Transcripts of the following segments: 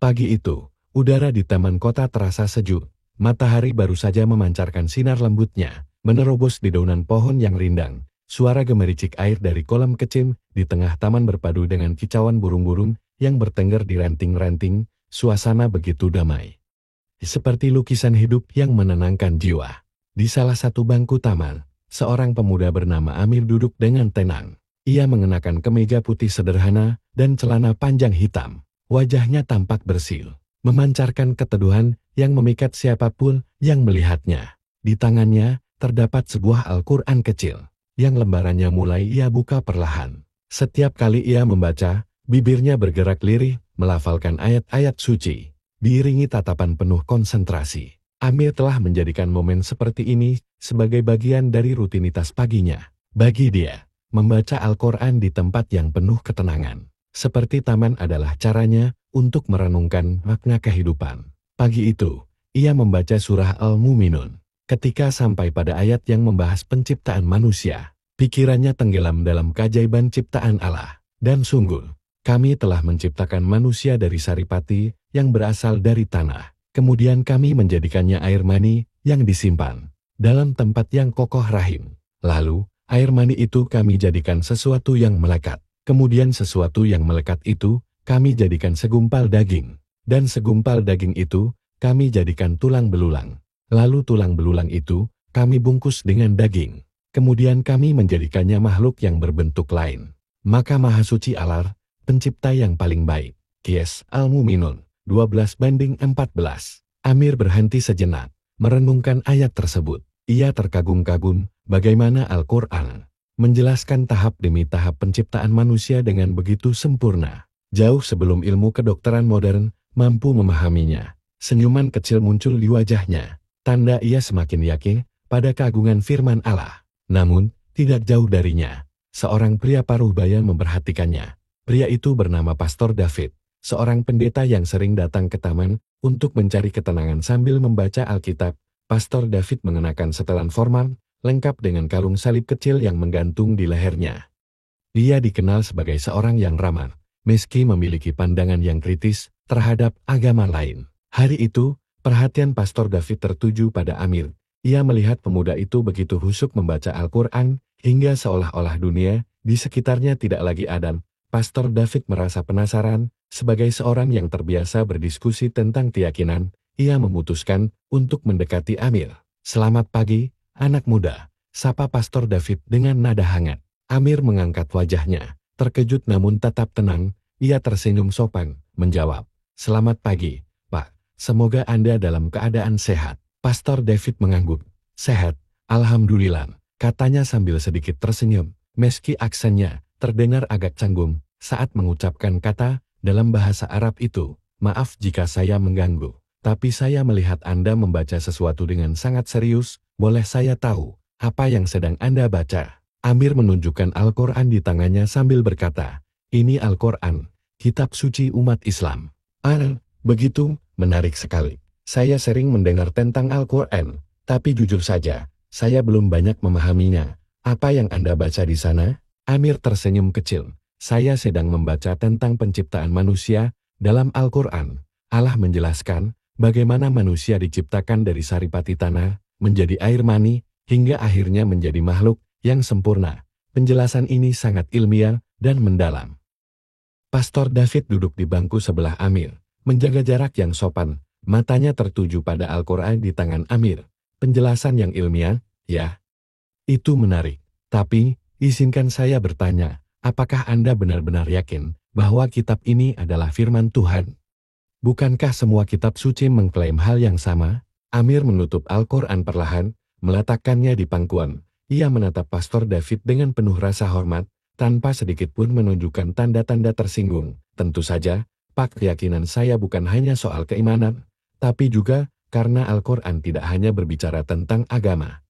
Pagi itu, udara di taman kota terasa sejuk. Matahari baru saja memancarkan sinar lembutnya, menerobos di daunan pohon yang rindang. Suara gemericik air dari kolam kecil di tengah taman berpadu dengan kicauan burung-burung yang bertengger di ranting-ranting. Suasana begitu damai, seperti lukisan hidup yang menenangkan jiwa. Di salah satu bangku taman, seorang pemuda bernama Amir duduk dengan tenang. Ia mengenakan kemeja putih sederhana dan celana panjang hitam. Wajahnya tampak bersih, memancarkan keteduhan yang memikat siapapun yang melihatnya. Di tangannya terdapat sebuah Al-Quran kecil, yang lembarannya mulai ia buka perlahan. Setiap kali ia membaca, bibirnya bergerak lirih, melafalkan ayat-ayat suci, diiringi tatapan penuh konsentrasi. Amir telah menjadikan momen seperti ini sebagai bagian dari rutinitas paginya. Bagi dia, membaca Al-Quran di tempat yang penuh ketenangan, seperti taman adalah caranya untuk merenungkan makna kehidupan. Pagi itu, ia membaca surah Al-Mu'minun. Ketika sampai pada ayat yang membahas penciptaan manusia, pikirannya tenggelam dalam keajaiban ciptaan Allah. Dan sungguh, kami telah menciptakan manusia dari saripati yang berasal dari tanah. Kemudian kami menjadikannya air mani yang disimpan dalam tempat yang kokoh rahim. Lalu, air mani itu kami jadikan sesuatu yang melekat. Kemudian sesuatu yang melekat itu kami jadikan segumpal daging. Dan segumpal daging itu kami jadikan tulang belulang. Lalu tulang belulang itu kami bungkus dengan daging. Kemudian kami menjadikannya makhluk yang berbentuk lain. Maka Maha Suci Allah, Pencipta yang paling baik. Qiyas Al-Mu'minun 12:14. Amir berhenti sejenak, merenungkan ayat tersebut. Ia terkagum-kagum bagaimana Al-Quran menjelaskan tahap demi tahap penciptaan manusia dengan begitu sempurna. Jauh sebelum ilmu kedokteran modern mampu memahaminya. Senyuman kecil muncul di wajahnya, tanda ia semakin yakin pada keagungan firman Allah. Namun, tidak jauh darinya, seorang pria paruh baya memperhatikannya. Pria itu bernama Pastor David, seorang pendeta yang sering datang ke taman untuk mencari ketenangan sambil membaca Alkitab. Pastor David mengenakan setelan formal, lengkap dengan kalung salib kecil yang menggantung di lehernya. Dia dikenal sebagai seorang yang ramah, meski memiliki pandangan yang kritis terhadap agama lain. Hari itu, perhatian Pastor David tertuju pada Amir. Ia melihat pemuda itu begitu husuk membaca Al-Quran, hingga seolah-olah dunia di sekitarnya tidak lagi ada. Pastor David merasa penasaran, sebagai seorang yang terbiasa berdiskusi tentang keyakinan, ia memutuskan untuk mendekati Amir. "Selamat pagi, anak muda," sapa Pastor David dengan nada hangat. Amir mengangkat wajahnya, terkejut namun tetap tenang. Ia tersenyum sopan, menjawab, "Selamat pagi, Pak. Semoga Anda dalam keadaan sehat." Pastor David mengangguk. "Sehat, alhamdulillah," katanya sambil sedikit tersenyum, meski aksennya terdengar agak canggung saat mengucapkan kata dalam bahasa Arab itu. "Maaf jika saya mengganggu, tapi saya melihat Anda membaca sesuatu dengan sangat serius. Boleh saya tahu apa yang sedang Anda baca?" Amir menunjukkan Al-Quran di tangannya sambil berkata, "Ini Al-Quran, kitab suci umat Islam." Begitu, menarik sekali. Saya sering mendengar tentang Al-Quran, tapi jujur saja, saya belum banyak memahaminya. Apa yang Anda baca di sana?" Amir tersenyum kecil. "Saya sedang membaca tentang penciptaan manusia. Dalam Al-Quran, Allah menjelaskan bagaimana manusia diciptakan dari saripati tanah, menjadi air mani, hingga akhirnya menjadi makhluk yang sempurna. Penjelasan ini sangat ilmiah dan mendalam." Pastor David duduk di bangku sebelah Amir, menjaga jarak yang sopan, matanya tertuju pada Al-Quran di tangan Amir. "Penjelasan yang ilmiah, ya? Itu menarik. Tapi, izinkan saya bertanya, apakah Anda benar-benar yakin bahwa kitab ini adalah firman Tuhan? Bukankah semua kitab suci mengklaim hal yang sama?" Amir menutup Al-Quran perlahan, meletakkannya di pangkuan. Ia menatap Pastor David dengan penuh rasa hormat, tanpa sedikit pun menunjukkan tanda-tanda tersinggung. "Tentu saja, Pak, keyakinan saya bukan hanya soal keimanan, tapi juga karena Al-Quran tidak hanya berbicara tentang agama.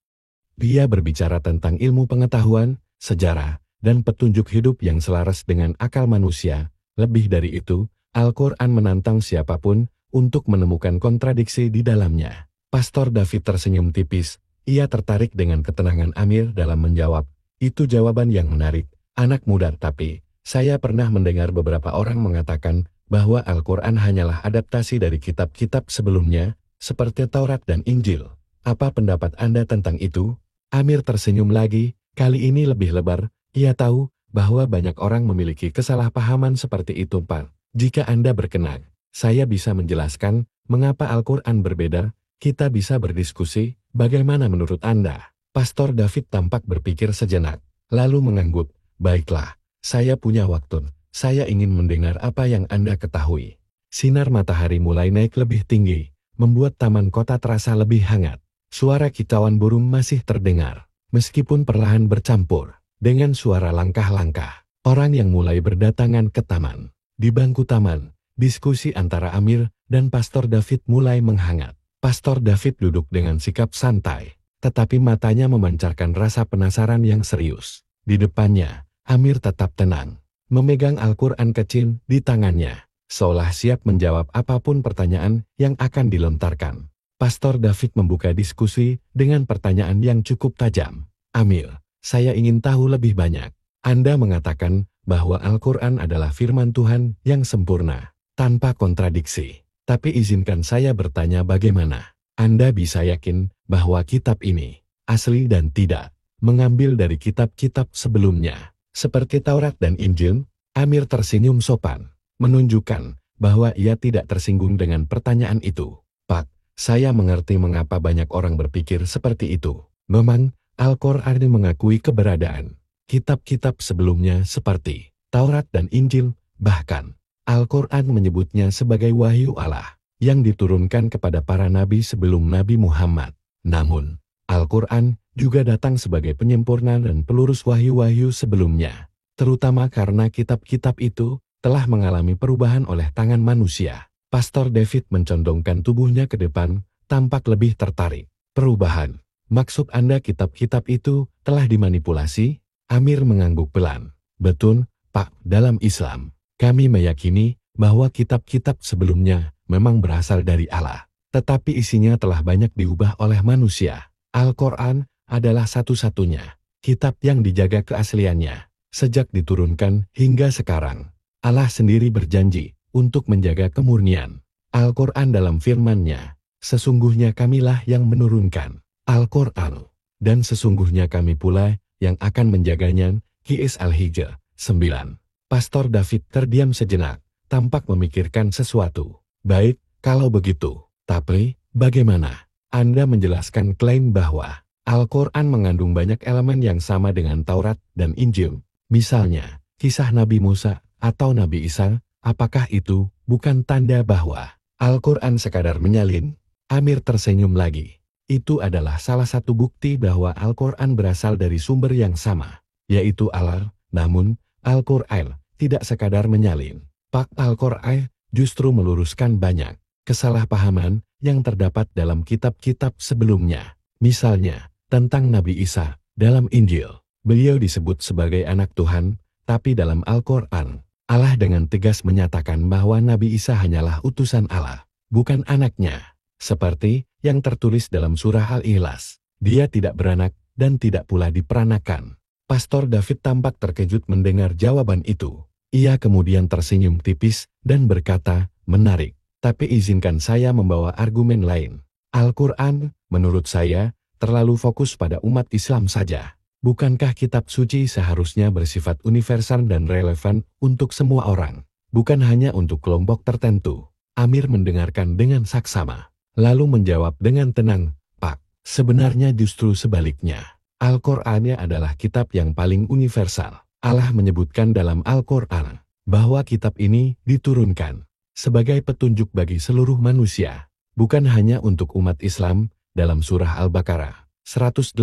Dia berbicara tentang ilmu pengetahuan, sejarah, dan petunjuk hidup yang selaras dengan akal manusia. Lebih dari itu, Al-Quran menantang siapapun untuk menemukan kontradiksi di dalamnya." Pastor David tersenyum tipis. Ia tertarik dengan ketenangan Amir dalam menjawab. "Itu jawaban yang menarik, anak muda, tapi saya pernah mendengar beberapa orang mengatakan bahwa Al-Quran hanyalah adaptasi dari kitab-kitab sebelumnya, seperti Taurat dan Injil. Apa pendapat Anda tentang itu? Amir tersenyum lagi, kali ini lebih lebar. Ia tahu bahwa banyak orang memiliki kesalahpahaman seperti itu, Pak. Jika Anda berkenan, saya bisa menjelaskan mengapa Al-Quran berbeda. Kita bisa berdiskusi, bagaimana menurut Anda? Pastor David tampak berpikir sejenak, lalu mengangguk. Baiklah, saya punya waktu. Saya ingin mendengar apa yang Anda ketahui. Sinar matahari mulai naik lebih tinggi, membuat taman kota terasa lebih hangat. Suara kicauan burung masih terdengar, meskipun perlahan bercampur dengan suara langkah-langkah orang yang mulai berdatangan ke taman. Di bangku taman, diskusi antara Amir dan Pastor David mulai menghangat. Pastor David duduk dengan sikap santai, tetapi matanya memancarkan rasa penasaran yang serius. Di depannya, Amir tetap tenang, memegang Al-Quran kecil di tangannya, seolah siap menjawab apapun pertanyaan yang akan dilontarkan. Pastor David membuka diskusi dengan pertanyaan yang cukup tajam. Amir, saya ingin tahu lebih banyak. Anda mengatakan bahwa Al-Quran adalah firman Tuhan yang sempurna, tanpa kontradiksi. Tapi izinkan saya bertanya bagaimana Anda bisa yakin bahwa kitab ini asli dan tidak mengambil dari kitab-kitab sebelumnya, seperti Taurat dan Injil? Amir tersenyum sopan, menunjukkan bahwa ia tidak tersinggung dengan pertanyaan itu. Pak, saya mengerti mengapa banyak orang berpikir seperti itu. Memang, Al-Quran mengakui keberadaan kitab-kitab sebelumnya seperti Taurat dan Injil, bahkan Al-Quran menyebutnya sebagai wahyu Allah yang diturunkan kepada para nabi sebelum Nabi Muhammad. Namun, Al-Quran juga datang sebagai penyempurna dan pelurus wahyu-wahyu sebelumnya, terutama karena kitab-kitab itu telah mengalami perubahan oleh tangan manusia. Pastor David mencondongkan tubuhnya ke depan, tampak lebih tertarik. Perubahan? Maksud Anda kitab-kitab itu telah dimanipulasi? Amir mengangguk pelan. Betul, Pak, dalam Islam, kami meyakini bahwa kitab-kitab sebelumnya memang berasal dari Allah, tetapi isinya telah banyak diubah oleh manusia. Al-Quran adalah satu-satunya kitab yang dijaga keasliannya sejak diturunkan hingga sekarang. Allah sendiri berjanji untuk menjaga kemurnian Al-Quran dalam firman-Nya. Sesungguhnya kamilah yang menurunkan Al-Quran, dan sesungguhnya kami pula yang akan menjaganya. Qis Al-Hijr 9. Pastor David terdiam sejenak, tampak memikirkan sesuatu. Baik, kalau begitu. Tapi, bagaimana Anda menjelaskan klaim bahwa Al-Quran mengandung banyak elemen yang sama dengan Taurat dan Injil? Misalnya, kisah Nabi Musa atau Nabi Isa, apakah itu bukan tanda bahwa Al-Quran sekadar menyalin? Amir tersenyum lagi. Itu adalah salah satu bukti bahwa Al-Quran berasal dari sumber yang sama, yaitu Allah. Namun, Al-Quran tidak sekadar menyalin. Pak, Al-Quran justru meluruskan banyak kesalahpahaman yang terdapat dalam kitab-kitab sebelumnya. Misalnya, tentang Nabi Isa, dalam Injil, beliau disebut sebagai anak Tuhan, tapi dalam Al-Quran, Allah dengan tegas menyatakan bahwa Nabi Isa hanyalah utusan Allah, bukan anaknya. Seperti yang tertulis dalam surah Al-Ikhlas, dia tidak beranak dan tidak pula diperanakan. Pastor David tampak terkejut mendengar jawaban itu. Ia kemudian tersenyum tipis dan berkata, menarik, tapi izinkan saya membawa argumen lain. Al-Quran, menurut saya, terlalu fokus pada umat Islam saja. Bukankah kitab suci seharusnya bersifat universal dan relevan untuk semua orang, bukan hanya untuk kelompok tertentu? Amir mendengarkan dengan saksama, lalu menjawab dengan tenang, Pak, sebenarnya justru sebaliknya. Al-Quran adalah kitab yang paling universal. Allah menyebutkan dalam Al-Quran bahwa kitab ini diturunkan sebagai petunjuk bagi seluruh manusia, bukan hanya untuk umat Islam. Dalam surah Al-Baqarah 185,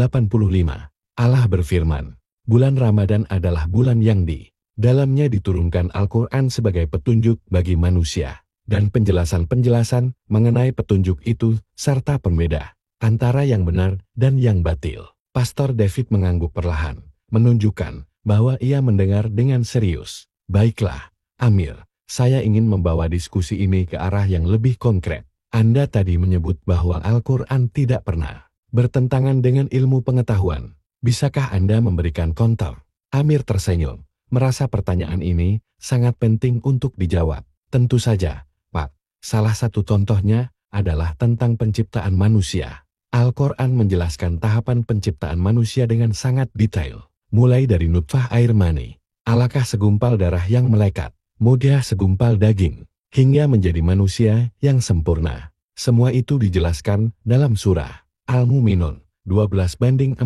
Allah berfirman, bulan Ramadan adalah bulan yang di dalamnya diturunkan Al-Quran sebagai petunjuk bagi manusia, dan penjelasan-penjelasan mengenai petunjuk itu serta pembeda antara yang benar dan yang batil. Pastor David mengangguk perlahan, menunjukkan bahwa ia mendengar dengan serius. Baiklah, Amir, saya ingin membawa diskusi ini ke arah yang lebih konkret. Anda tadi menyebut bahwa Al-Quran tidak pernah bertentangan dengan ilmu pengetahuan. Bisakah Anda memberikan konter? Amir tersenyum, merasa pertanyaan ini sangat penting untuk dijawab. Tentu saja, Pak. Salah satu contohnya adalah tentang penciptaan manusia. Al-Quran menjelaskan tahapan penciptaan manusia dengan sangat detail. Mulai dari nutfah air mani, alaqah segumpal darah yang melekat, mudghah segumpal daging, hingga menjadi manusia yang sempurna. Semua itu dijelaskan dalam surah Al-Mu'minun 12:14.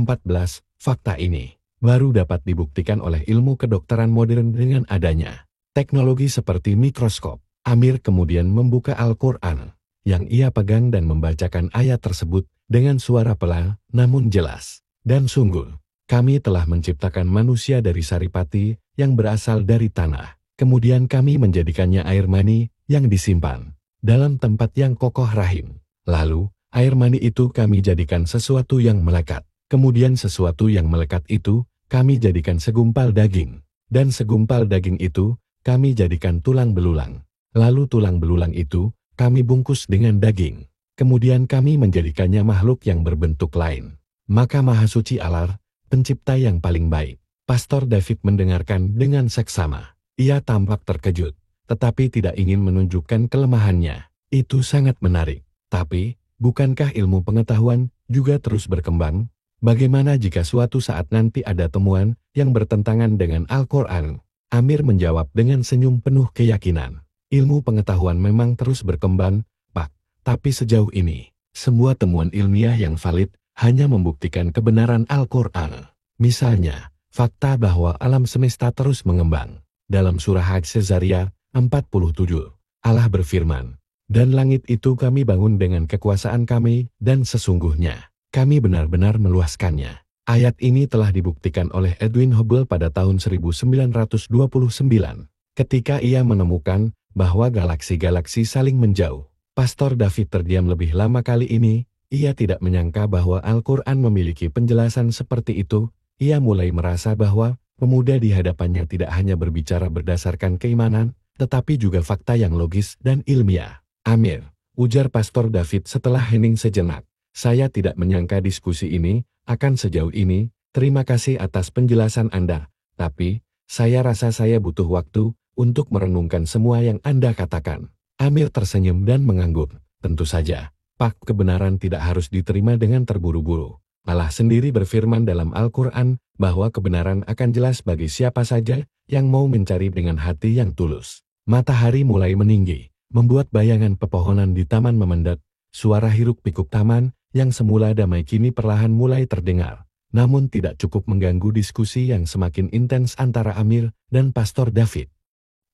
Fakta ini baru dapat dibuktikan oleh ilmu kedokteran modern dengan adanya teknologi seperti mikroskop. Amir kemudian membuka Al-Quran yang ia pegang dan membacakan ayat tersebut dengan suara pelan namun jelas. Dan sungguh, kami telah menciptakan manusia dari saripati yang berasal dari tanah. Kemudian kami menjadikannya air mani yang disimpan dalam tempat yang kokoh rahim. Lalu, air mani itu kami jadikan sesuatu yang melekat. Kemudian sesuatu yang melekat itu kami jadikan segumpal daging. Dan segumpal daging itu kami jadikan tulang belulang. Lalu tulang belulang itu kami bungkus dengan daging. Kemudian kami menjadikannya makhluk yang berbentuk lain. Maka Maha Suci Allah, pencipta yang paling baik. Pastor David mendengarkan dengan seksama. Ia tampak terkejut, tetapi tidak ingin menunjukkan kelemahannya. Itu sangat menarik. Tapi, bukankah ilmu pengetahuan juga terus berkembang? Bagaimana jika suatu saat nanti ada temuan yang bertentangan dengan Al-Quran? Amir menjawab dengan senyum penuh keyakinan. Ilmu pengetahuan memang terus berkembang, Pak. Tapi sejauh ini, semua temuan ilmiah yang valid hanya membuktikan kebenaran Al-Quran. Misalnya, fakta bahwa alam semesta terus mengembang. Dalam surah Hajj-Zariyat 47, Allah berfirman, "Dan langit itu kami bangun dengan kekuasaan kami, dan sesungguhnya kami benar-benar meluaskannya." Ayat ini telah dibuktikan oleh Edwin Hubble pada tahun 1929, ketika ia menemukan bahwa galaksi-galaksi saling menjauh. Pastor David terdiam lebih lama kali ini. Ia tidak menyangka bahwa Al-Quran memiliki penjelasan seperti itu. Ia mulai merasa bahwa pemuda di hadapannya tidak hanya berbicara berdasarkan keimanan, tetapi juga fakta yang logis dan ilmiah. "Amir," ujar Pastor David setelah hening sejenak, "saya tidak menyangka diskusi ini akan sejauh ini. Terima kasih atas penjelasan Anda, tapi saya rasa saya butuh waktu untuk merenungkan semua yang Anda katakan." Amir tersenyum dan mengangguk. "Tentu saja, Pak, kebenaran tidak harus diterima dengan terburu-buru. Allah sendiri berfirman dalam Al-Quran bahwa kebenaran akan jelas bagi siapa saja yang mau mencari dengan hati yang tulus." Matahari mulai meninggi, membuat bayangan pepohonan di taman memendek. Suara hiruk-pikuk taman yang semula damai kini perlahan mulai terdengar. Namun tidak cukup mengganggu diskusi yang semakin intens antara Amir dan Pastor David.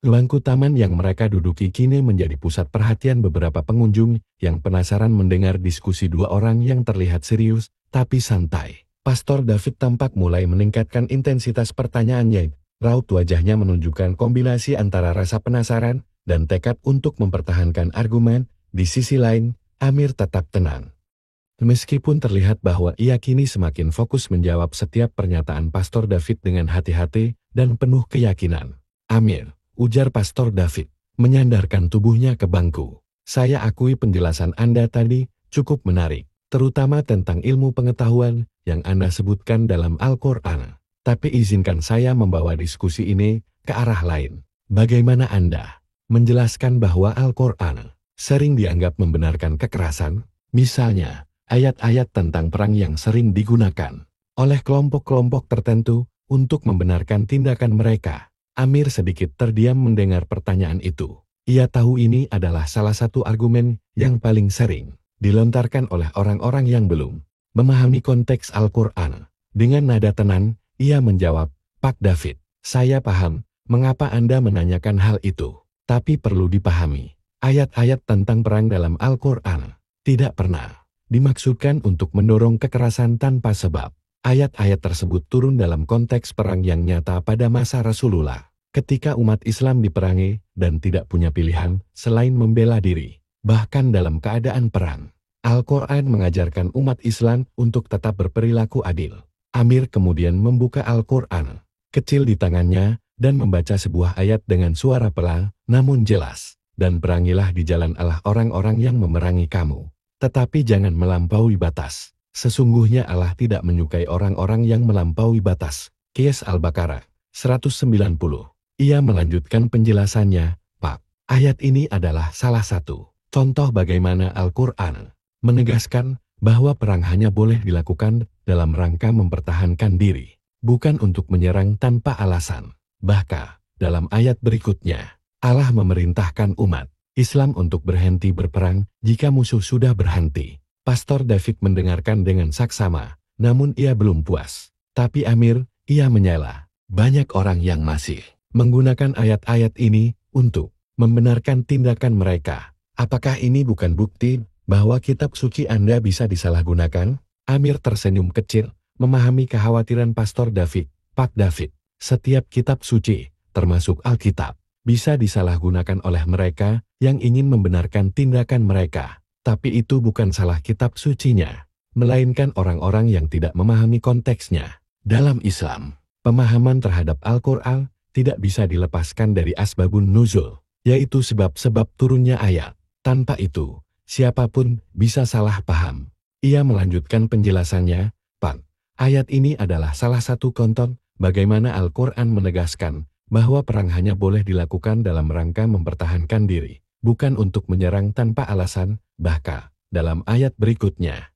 Bangku taman yang mereka duduki kini menjadi pusat perhatian beberapa pengunjung yang penasaran mendengar diskusi dua orang yang terlihat serius tapi santai. Pastor David tampak mulai meningkatkan intensitas pertanyaannya. Raut wajahnya menunjukkan kombinasi antara rasa penasaran dan tekad untuk mempertahankan argumen. Di sisi lain, Amir tetap tenang. Meskipun terlihat bahwa ia kini semakin fokus menjawab setiap pernyataan Pastor David dengan hati-hati dan penuh keyakinan. "Amir," ujar Pastor David, menyandarkan tubuhnya ke bangku, "saya akui penjelasan Anda tadi cukup menarik, terutama tentang ilmu pengetahuan yang Anda sebutkan dalam Al-Quran. Tapi izinkan saya membawa diskusi ini ke arah lain. Bagaimana Anda menjelaskan bahwa Al-Quran sering dianggap membenarkan kekerasan? Misalnya, ayat-ayat tentang perang yang sering digunakan oleh kelompok-kelompok tertentu untuk membenarkan tindakan mereka." Amir sedikit terdiam mendengar pertanyaan itu. Ia tahu ini adalah salah satu argumen yang paling sering dilontarkan oleh orang-orang yang belum memahami konteks Al-Quran. Dengan nada tenang, ia menjawab, "Pak David, saya paham mengapa Anda menanyakan hal itu. Tapi perlu dipahami, ayat-ayat tentang perang dalam Al-Quran tidak pernah dimaksudkan untuk mendorong kekerasan tanpa sebab. Ayat-ayat tersebut turun dalam konteks perang yang nyata pada masa Rasulullah, ketika umat Islam diperangi dan tidak punya pilihan selain membela diri, bahkan dalam keadaan perang. Al-Quran mengajarkan umat Islam untuk tetap berperilaku adil." Amir kemudian membuka Al-Quran kecil di tangannya dan membaca sebuah ayat dengan suara pelan namun jelas. "Dan perangilah di jalan Allah orang-orang yang memerangi kamu. Tetapi jangan melampaui batas. Sesungguhnya Allah tidak menyukai orang-orang yang melampaui batas." Qiyas Al-Baqarah 190. Ia melanjutkan penjelasannya, "Pak, Ayat ini adalah salah satu contoh bagaimana Al-Quran menegaskan bahwa perang hanya boleh dilakukan dalam rangka mempertahankan diri, bukan untuk menyerang tanpa alasan. Bahkan, dalam ayat berikutnya, Allah memerintahkan umat Islam untuk berhenti berperang jika musuh sudah berhenti. Pastor David mendengarkan dengan saksama, namun ia belum puas. Tapi Amir, ia menyela. Banyak orang yang masih menggunakan ayat-ayat ini untuk membenarkan tindakan mereka. Apakah ini bukan bukti bahwa kitab suci Anda bisa disalahgunakan? Amir tersenyum kecil, memahami kekhawatiran Pastor David. Pak David, setiap kitab suci, termasuk Alkitab, bisa disalahgunakan oleh mereka yang ingin membenarkan tindakan mereka. Tapi itu bukan salah kitab sucinya, melainkan orang-orang yang tidak memahami konteksnya. Dalam Islam, pemahaman terhadap Al-Quran tidak bisa dilepaskan dari asbabun nuzul, yaitu sebab-sebab turunnya ayat. Tanpa itu, siapapun bisa salah paham. Ia melanjutkan penjelasannya, Pak, ayat ini adalah salah satu contoh bagaimana Al-Quran menegaskan bahwa perang hanya boleh dilakukan dalam rangka mempertahankan diri, bukan untuk menyerang tanpa alasan. Bahkan, dalam ayat berikutnya,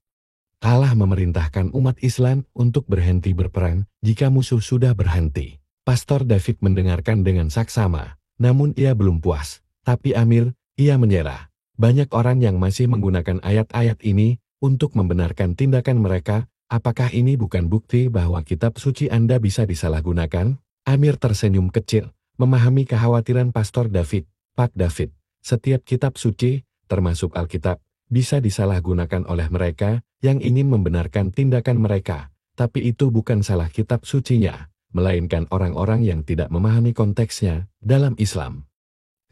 Allah memerintahkan umat Islam untuk berhenti berperang jika musuh sudah berhenti. Pastor David mendengarkan dengan saksama, namun ia belum puas. Tapi Amir, ia menyerah. Banyak orang yang masih menggunakan ayat-ayat ini untuk membenarkan tindakan mereka. Apakah ini bukan bukti bahwa kitab suci Anda bisa disalahgunakan? Amir tersenyum kecil, memahami kekhawatiran Pastor David. Pak David, setiap kitab suci, termasuk Alkitab, bisa disalahgunakan oleh mereka yang ingin membenarkan tindakan mereka. Tapi itu bukan salah kitab sucinya, melainkan orang-orang yang tidak memahami konteksnya. Dalam Islam,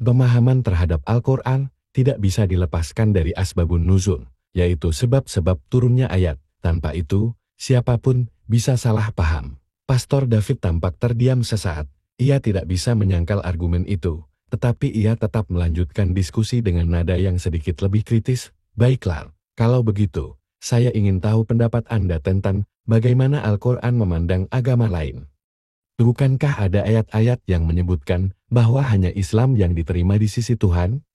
pemahaman terhadap Al-Quran tidak bisa dilepaskan dari asbabun nuzul, yaitu sebab-sebab turunnya ayat. Tanpa itu, siapapun bisa salah paham. Pastor David tampak terdiam sesaat. Ia tidak bisa menyangkal argumen itu, tetapi ia tetap melanjutkan diskusi dengan nada yang sedikit lebih kritis. Baiklah, kalau begitu, saya ingin tahu pendapat Anda tentang bagaimana Al-Quran memandang agama lain. Bukankah ada ayat-ayat yang menyebutkan bahwa hanya Islam yang diterima di sisi Tuhan?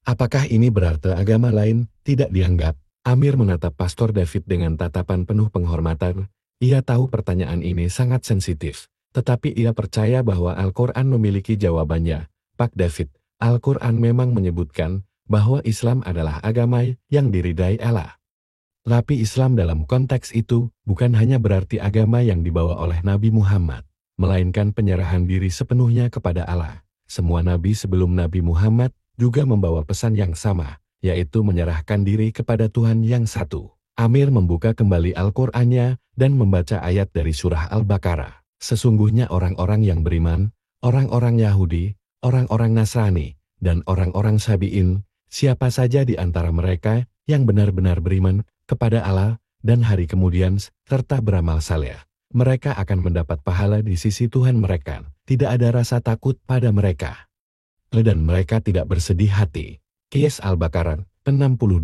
Apakah ini berarti agama lain tidak dianggap? Amir menatap Pastor David dengan tatapan penuh penghormatan. Ia tahu pertanyaan ini sangat sensitif, tetapi ia percaya bahwa Al-Quran memiliki jawabannya. Pak David, Al-Quran memang menyebutkan bahwa Islam adalah agama yang diridai Allah. Tapi Islam dalam konteks itu bukan hanya berarti agama yang dibawa oleh Nabi Muhammad, melainkan penyerahan diri sepenuhnya kepada Allah. Semua nabi sebelum Nabi Muhammad juga membawa pesan yang sama, yaitu menyerahkan diri kepada Tuhan yang satu. Amir membuka kembali Al-Qur'annya dan membaca ayat dari surah Al-Baqarah. Sesungguhnya orang-orang yang beriman, orang-orang Yahudi, orang-orang Nasrani, dan orang-orang Sabi'in, siapa saja di antara mereka yang benar-benar beriman kepada Allah dan hari kemudian serta beramal saleh, mereka akan mendapat pahala di sisi Tuhan mereka. Tidak ada rasa takut pada mereka, dan mereka tidak bersedih hati. Qiyas Al-Baqarah 62.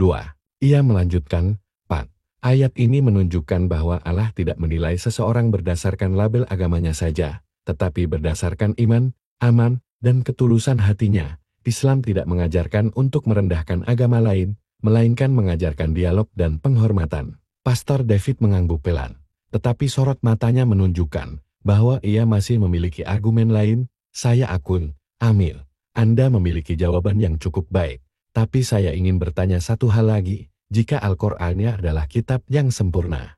Ia melanjutkan, Pak, ayat ini menunjukkan bahwa Allah tidak menilai seseorang berdasarkan label agamanya saja, tetapi berdasarkan iman, aman, dan ketulusan hatinya. Islam tidak mengajarkan untuk merendahkan agama lain, melainkan mengajarkan dialog dan penghormatan. Pastor David mengangguk pelan, tetapi sorot matanya menunjukkan bahwa ia masih memiliki argumen lain. Saya akui, Amir, Anda memiliki jawaban yang cukup baik. Tapi saya ingin bertanya satu hal lagi, jika Al-Qur'annya adalah kitab yang sempurna,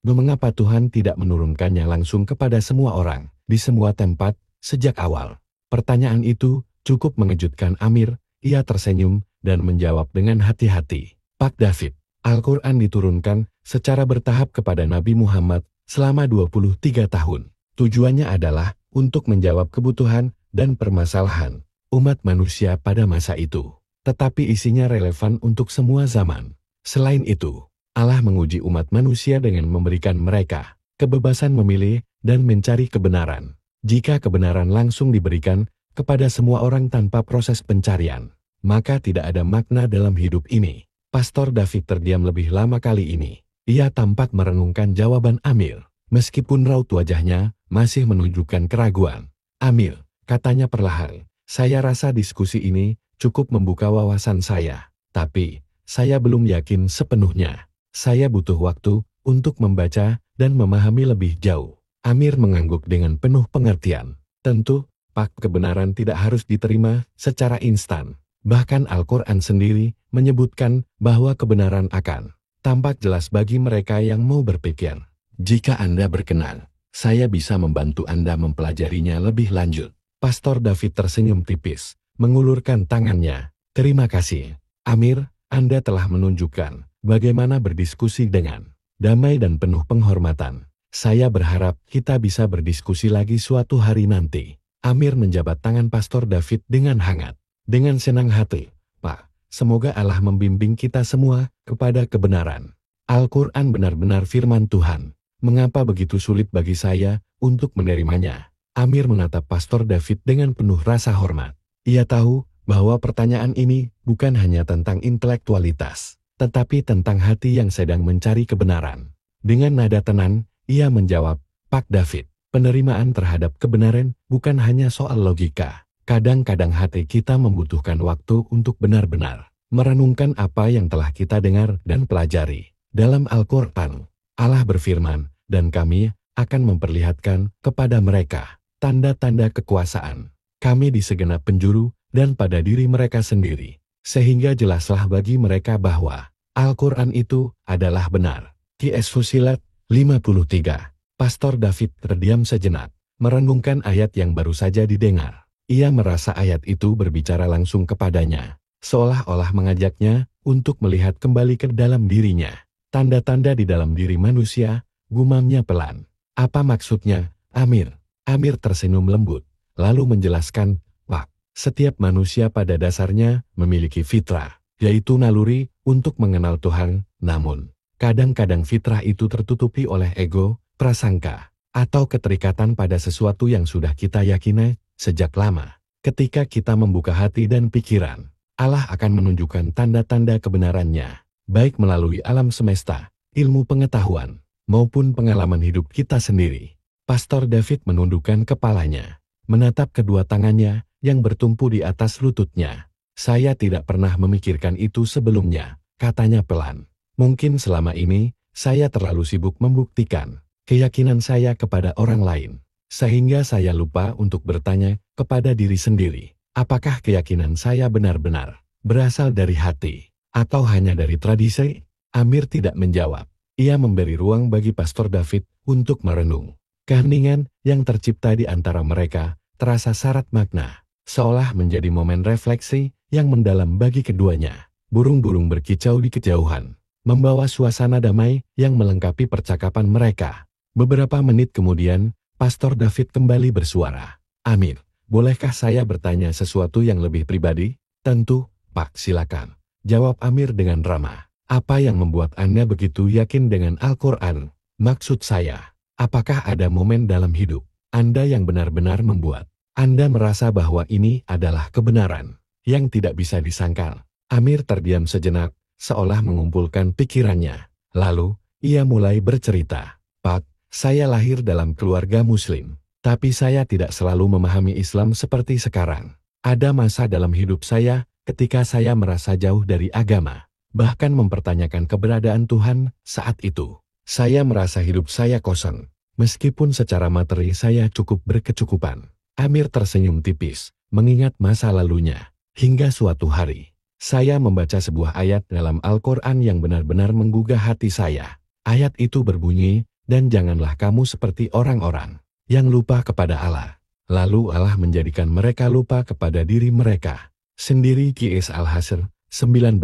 mengapa Tuhan tidak menurunkannya langsung kepada semua orang, di semua tempat, sejak awal? Pertanyaan itu cukup mengejutkan Amir. Ia tersenyum dan menjawab dengan hati-hati. Pak David, Al-Qur'an diturunkan secara bertahap kepada Nabi Muhammad selama 23 tahun. Tujuannya adalah untuk menjawab kebutuhan dan permasalahan umat manusia pada masa itu. Tetapi isinya relevan untuk semua zaman. Selain itu, Allah menguji umat manusia dengan memberikan mereka kebebasan memilih dan mencari kebenaran. Jika kebenaran langsung diberikan kepada semua orang tanpa proses pencarian, maka tidak ada makna dalam hidup ini. Pastor David terdiam lebih lama kali ini. Ia tampak merenungkan jawaban Amir, meskipun raut wajahnya masih menunjukkan keraguan. Amir, katanya perlahan, Saya rasa diskusi ini cukup membuka wawasan saya. Tapi, saya belum yakin sepenuhnya. Saya butuh waktu untuk membaca dan memahami lebih jauh. Amir mengangguk dengan penuh pengertian. Tentu, Pak, kebenaran tidak harus diterima secara instan. Bahkan Al-Quran sendiri menyebutkan bahwa kebenaran akan tampak jelas bagi mereka yang mau berpikir. Jika Anda berkenan, saya bisa membantu Anda mempelajarinya lebih lanjut. Pastor David tersenyum tipis, mengulurkan tangannya. Terima kasih, Amir, Anda telah menunjukkan bagaimana berdiskusi dengan damai dan penuh penghormatan. Saya berharap kita bisa berdiskusi lagi suatu hari nanti. Amir menjabat tangan Pastor David dengan hangat. Dengan senang hati, Pak, semoga Allah membimbing kita semua kepada kebenaran. Al-Quran benar-benar firman Tuhan. Mengapa begitu sulit bagi saya untuk menerimanya? Amir menatap Pastor David dengan penuh rasa hormat. Ia tahu bahwa pertanyaan ini bukan hanya tentang intelektualitas, tetapi tentang hati yang sedang mencari kebenaran. Dengan nada tenang, ia menjawab, Pak David, penerimaan terhadap kebenaran bukan hanya soal logika. Kadang-kadang hati kita membutuhkan waktu untuk benar-benar merenungkan apa yang telah kita dengar dan pelajari. Dalam Al-Quran, Allah berfirman, dan kami akan memperlihatkan kepada mereka tanda-tanda kekuasaan kami di segenap penjuru dan pada diri mereka sendiri, sehingga jelaslah bagi mereka bahwa Al-Quran itu adalah benar. Qs Fusilat 53. Pastor David terdiam sejenak, merenungkan ayat yang baru saja didengar. Ia merasa ayat itu berbicara langsung kepadanya, seolah-olah mengajaknya untuk melihat kembali ke dalam dirinya. Tanda-tanda di dalam diri manusia, gumamnya pelan. Apa maksudnya, Amir? Amir tersenyum lembut, lalu menjelaskan, Pak, setiap manusia pada dasarnya memiliki fitrah, yaitu naluri untuk mengenal Tuhan, namun kadang-kadang fitrah itu tertutupi oleh ego, prasangka, atau keterikatan pada sesuatu yang sudah kita yakini sejak lama. Ketika kita membuka hati dan pikiran, Allah akan menunjukkan tanda-tanda kebenarannya, baik melalui alam semesta, ilmu pengetahuan, maupun pengalaman hidup kita sendiri. Pastor David menundukkan kepalanya, menatap kedua tangannya yang bertumpu di atas lututnya. Saya tidak pernah memikirkan itu sebelumnya, katanya pelan. Mungkin selama ini, saya terlalu sibuk membuktikan keyakinan saya kepada orang lain, sehingga saya lupa untuk bertanya kepada diri sendiri, apakah keyakinan saya benar-benar berasal dari hati, atau hanya dari tradisi? Amir tidak menjawab. Ia memberi ruang bagi Pastor David untuk merenung. Keheningan yang tercipta di antara mereka terasa syarat makna, seolah menjadi momen refleksi yang mendalam bagi keduanya. Burung-burung berkicau di kejauhan, membawa suasana damai yang melengkapi percakapan mereka. Beberapa menit kemudian, Pastor David kembali bersuara. Amir, bolehkah saya bertanya sesuatu yang lebih pribadi? Tentu, Pak, silakan. Jawab Amir dengan ramah. Apa yang membuat Anda begitu yakin dengan Al-Quran? Maksud saya, apakah ada momen dalam hidup Anda yang benar-benar membuat Anda merasa bahwa ini adalah kebenaran yang tidak bisa disangkal? Amir terdiam sejenak, seolah mengumpulkan pikirannya. Lalu, ia mulai bercerita. Pak, saya lahir dalam keluarga Muslim, tapi saya tidak selalu memahami Islam seperti sekarang. Ada masa dalam hidup saya ketika saya merasa jauh dari agama, bahkan mempertanyakan keberadaan Tuhan. Saat itu, saya merasa hidup saya kosong, meskipun secara materi saya cukup berkecukupan. Amir tersenyum tipis, mengingat masa lalunya. Hingga suatu hari, saya membaca sebuah ayat dalam Al-Quran yang benar-benar menggugah hati saya. Ayat itu berbunyi, dan janganlah kamu seperti orang-orang yang lupa kepada Allah. Lalu Allah menjadikan mereka lupa kepada diri mereka sendiri. Qs Al-Hasr 19.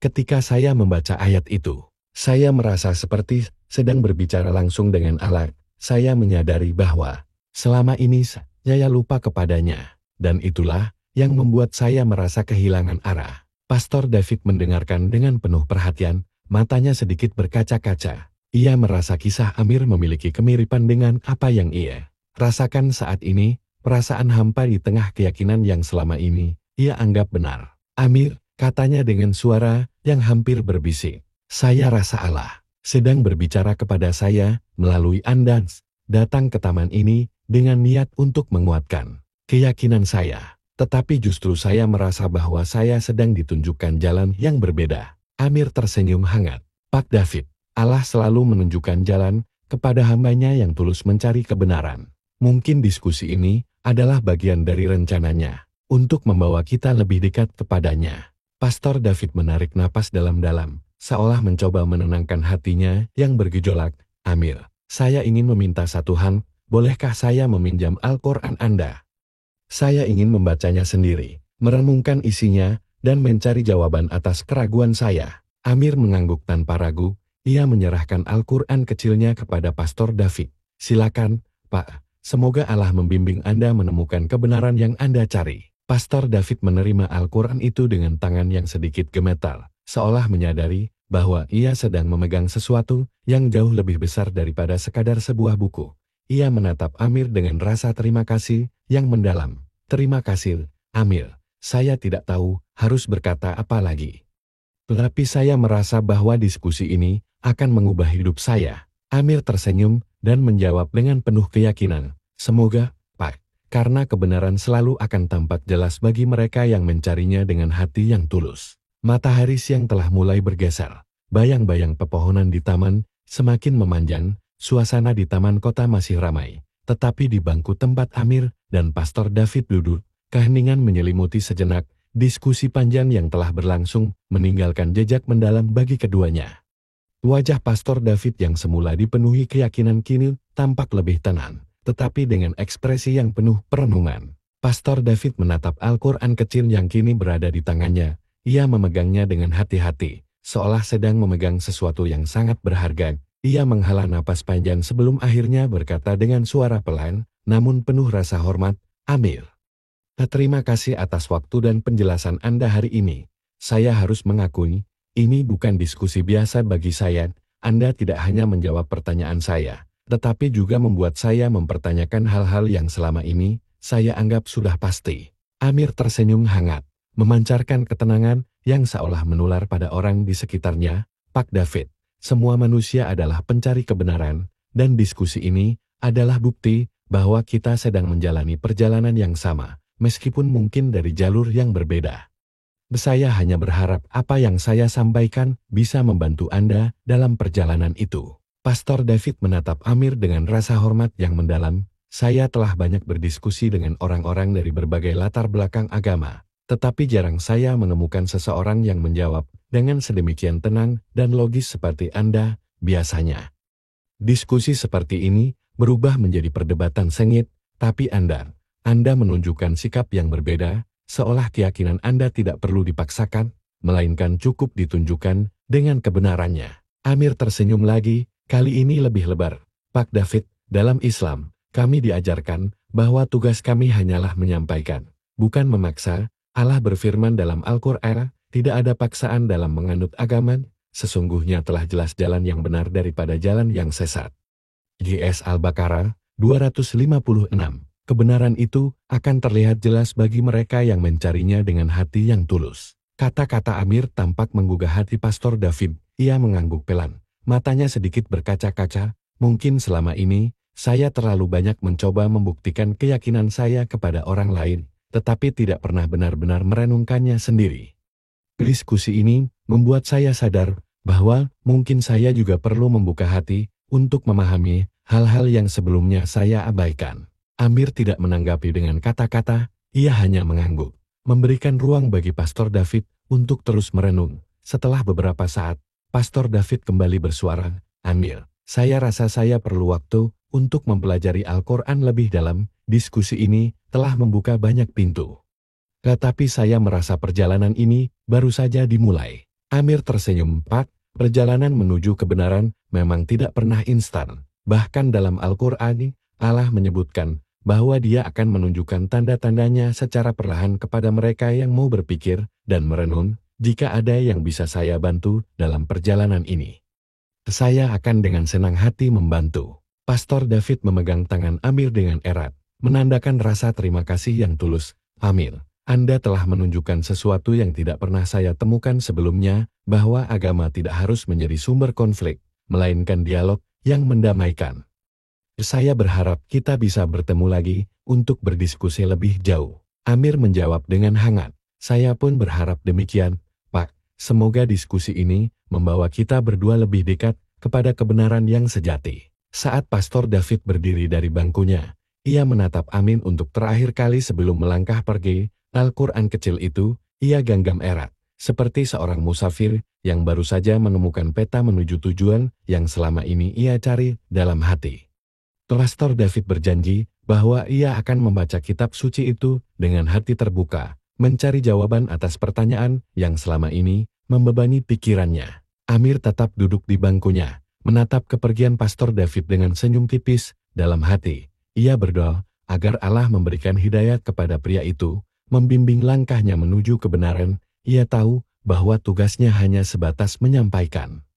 Ketika saya membaca ayat itu, saya merasa seperti sedang berbicara langsung dengan Allah. Saya menyadari bahwa selama ini saya lupa kepadanya, dan itulah yang membuat saya merasa kehilangan arah. Pastor David mendengarkan dengan penuh perhatian, matanya sedikit berkaca-kaca. Ia merasa kisah Amir memiliki kemiripan dengan apa yang ia rasakan saat ini, perasaan hampa di tengah keyakinan yang selama ini ia anggap benar. Amir, katanya dengan suara yang hampir berbisik, saya rasa Allah sedang berbicara kepada saya melalui Anda. Datang ke taman ini dengan niat untuk menguatkan keyakinan saya. Tetapi justru saya merasa bahwa saya sedang ditunjukkan jalan yang berbeda. Amir tersenyum hangat. Pak David, Allah selalu menunjukkan jalan kepada hambanya yang tulus mencari kebenaran. Mungkin diskusi ini adalah bagian dari rencananya untuk membawa kita lebih dekat kepadanya. Pastor David menarik napas dalam-dalam, seolah mencoba menenangkan hatinya yang bergejolak. Amir, saya ingin meminta satu hal, bolehkah saya meminjam Al-Quran Anda? Saya ingin membacanya sendiri, merenungkan isinya, dan mencari jawaban atas keraguan saya. Amir mengangguk tanpa ragu, ia menyerahkan Al-Quran kecilnya kepada Pastor David. Silakan, Pak, semoga Allah membimbing Anda menemukan kebenaran yang Anda cari. Pastor David menerima Al-Quran itu dengan tangan yang sedikit gemetar, seolah menyadari bahwa ia sedang memegang sesuatu yang jauh lebih besar daripada sekadar sebuah buku. Ia menatap Amir dengan rasa terima kasih yang mendalam. Terima kasih, Amir. Saya tidak tahu harus berkata apa lagi. Tetapi saya merasa bahwa diskusi ini akan mengubah hidup saya. Amir tersenyum dan menjawab dengan penuh keyakinan. Semoga, Pak, karena kebenaran selalu akan tampak jelas bagi mereka yang mencarinya dengan hati yang tulus. Matahari siang telah mulai bergeser. Bayang-bayang pepohonan di taman semakin memanjang. Suasana di taman kota masih ramai, tetapi di bangku tempat Amir dan Pastor David duduk, keheningan menyelimuti sejenak. Diskusi panjang yang telah berlangsung meninggalkan jejak mendalam bagi keduanya. Wajah Pastor David yang semula dipenuhi keyakinan kini tampak lebih tenang, tetapi dengan ekspresi yang penuh perenungan. Pastor David menatap Al-Quran kecil yang kini berada di tangannya. Ia memegangnya dengan hati-hati, seolah sedang memegang sesuatu yang sangat berharga. Ia menghela napas panjang sebelum akhirnya berkata dengan suara pelan, namun penuh rasa hormat, Amir. Terima kasih atas waktu dan penjelasan Anda hari ini. Saya harus mengakui, ini bukan diskusi biasa bagi saya. Anda tidak hanya menjawab pertanyaan saya, tetapi juga membuat saya mempertanyakan hal-hal yang selama ini saya anggap sudah pasti. Amir tersenyum hangat, memancarkan ketenangan yang seolah menular pada orang di sekitarnya. Pak David, semua manusia adalah pencari kebenaran, dan diskusi ini adalah bukti bahwa kita sedang menjalani perjalanan yang sama, meskipun mungkin dari jalur yang berbeda. Saya hanya berharap apa yang saya sampaikan bisa membantu Anda dalam perjalanan itu. Pastor David menatap Amir dengan rasa hormat yang mendalam. Saya telah banyak berdiskusi dengan orang-orang dari berbagai latar belakang agama, tetapi jarang saya menemukan seseorang yang menjawab dengan sedemikian tenang dan logis seperti Anda. Biasanya, diskusi seperti ini berubah menjadi perdebatan sengit, tapi Anda menunjukkan sikap yang berbeda, seolah keyakinan Anda tidak perlu dipaksakan, melainkan cukup ditunjukkan dengan kebenarannya. Amir tersenyum lagi, kali ini lebih lebar. Pak David, dalam Islam, kami diajarkan bahwa tugas kami hanyalah menyampaikan, bukan memaksa. Allah berfirman dalam Al-Quran, tidak ada paksaan dalam menganut agama, sesungguhnya telah jelas jalan yang benar daripada jalan yang sesat. JS Al-Baqarah 256. Kebenaran itu akan terlihat jelas bagi mereka yang mencarinya dengan hati yang tulus. Kata-kata Amir tampak menggugah hati Pastor David. Ia mengangguk pelan, matanya sedikit berkaca-kaca. Mungkin selama ini, saya terlalu banyak mencoba membuktikan keyakinan saya kepada orang lain, tetapi tidak pernah benar-benar merenungkannya sendiri. Diskusi ini membuat saya sadar bahwa mungkin saya juga perlu membuka hati untuk memahami hal-hal yang sebelumnya saya abaikan. Amir tidak menanggapi dengan kata-kata, ia hanya mengangguk, memberikan ruang bagi Pastor David untuk terus merenung. Setelah beberapa saat, Pastor David kembali bersuara, Amir, saya rasa saya perlu waktu untuk mempelajari Al-Quran lebih dalam. Diskusi ini telah membuka banyak pintu. Tetapi saya merasa perjalanan ini baru saja dimulai. Amir tersenyum, Pak, perjalanan menuju kebenaran memang tidak pernah instan. Bahkan dalam Al-Quran, Allah menyebutkan bahwa Dia akan menunjukkan tanda-tandanya secara perlahan kepada mereka yang mau berpikir dan merenung. Jika ada yang bisa saya bantu dalam perjalanan ini, saya akan dengan senang hati membantu. Pastor David memegang tangan Amir dengan erat, menandakan rasa terima kasih yang tulus. Amir, Anda telah menunjukkan sesuatu yang tidak pernah saya temukan sebelumnya, bahwa agama tidak harus menjadi sumber konflik, melainkan dialog yang mendamaikan. Saya berharap kita bisa bertemu lagi untuk berdiskusi lebih jauh. Amir menjawab dengan hangat. Saya pun berharap demikian, Pak. Semoga diskusi ini membawa kita berdua lebih dekat kepada kebenaran yang sejati. Saat Pastor David berdiri dari bangkunya, ia menatap Amin untuk terakhir kali sebelum melangkah pergi. Al-Quran kecil itu, ia genggam erat, seperti seorang musafir yang baru saja menemukan peta menuju tujuan yang selama ini ia cari dalam hati. Pastor David berjanji bahwa ia akan membaca kitab suci itu dengan hati terbuka, mencari jawaban atas pertanyaan yang selama ini membebani pikirannya. Amir tetap duduk di bangkunya, menatap kepergian Pastor David dengan senyum tipis dalam hati. Ia berdoa agar Allah memberikan hidayat kepada pria itu, membimbing langkahnya menuju kebenaran. Ia tahu bahwa tugasnya hanya sebatas menyampaikan.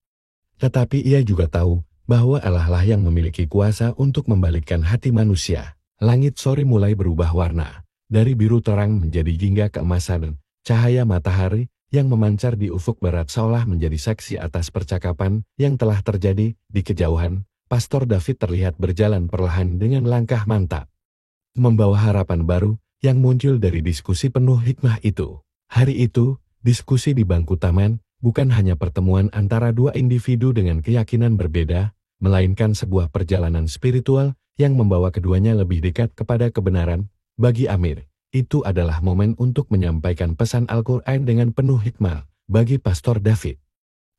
Tetapi ia juga tahu bahwa Allah lah yang memiliki kuasa untuk membalikkan hati manusia. Langit sore mulai berubah warna, dari biru terang menjadi jingga keemasan. Cahaya matahari yang memancar di ufuk barat seolah menjadi saksi atas percakapan yang telah terjadi di kejauhan. Pastor David terlihat berjalan perlahan dengan langkah mantap, membawa harapan baru yang muncul dari diskusi penuh hikmah itu. Hari itu, diskusi di bangku taman bukan hanya pertemuan antara dua individu dengan keyakinan berbeda, melainkan sebuah perjalanan spiritual yang membawa keduanya lebih dekat kepada kebenaran. Bagi Amir, itu adalah momen untuk menyampaikan pesan Al-Quran dengan penuh hikmah. Bagi Pastor David,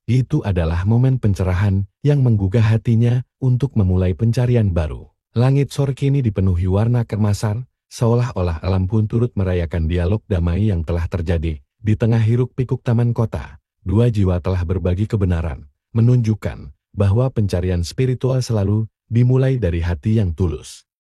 itu adalah momen pencerahan yang menggugah hatinya untuk memulai pencarian baru. Langit sore kini dipenuhi warna keemasan, seolah-olah alam pun turut merayakan dialog damai yang telah terjadi. Di tengah hiruk-pikuk taman kota, dua jiwa telah berbagi kebenaran, menunjukkan bahwa pencarian spiritual selalu dimulai dari hati yang tulus.